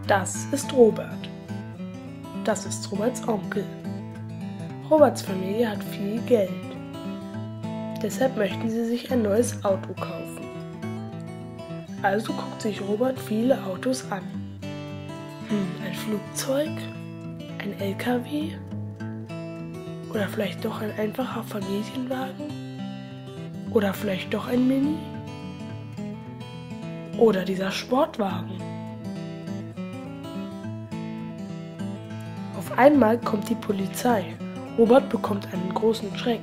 Das ist Robert. Das ist Roberts Onkel. Roberts Familie hat viel Geld. Deshalb möchten sie sich ein neues Auto kaufen. Also guckt sich Robert viele Autos an. Ein Flugzeug? Ein LKW? Oder vielleicht doch ein einfacher Familienwagen? Oder vielleicht doch ein Mini? Oder dieser Sportwagen? Auf einmal kommt die Polizei. Robert bekommt einen großen Schreck.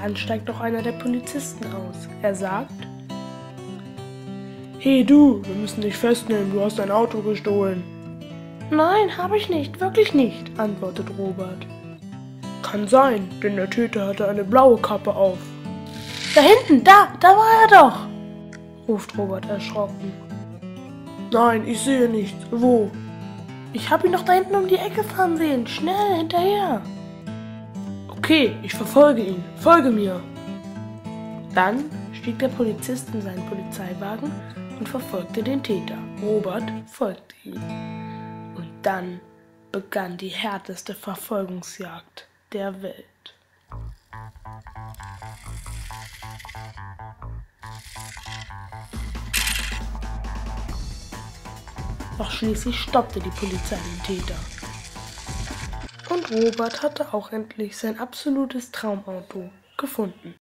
Dann steigt auch einer der Polizisten aus. Er sagt: Hey du, wir müssen dich festnehmen, du hast dein Auto gestohlen. Nein, habe ich nicht, wirklich nicht, antwortet Robert. Kann sein, denn der Täter hatte eine blaue Kappe auf. Da hinten, da war er doch, ruft Robert erschrocken. Nein, ich sehe nichts. Wo? Ich habe ihn doch da hinten um die Ecke fahren sehen. Schnell, hinterher. Okay, ich verfolge ihn. Folge mir. Dann stieg der Polizist in seinen Polizeiwagen und verfolgte den Täter. Robert folgte ihm. Und dann begann die härteste Verfolgungsjagd der Welt. Doch schließlich stoppte die Polizei den Täter. Und Robert hatte auch endlich sein absolutes Traumauto gefunden.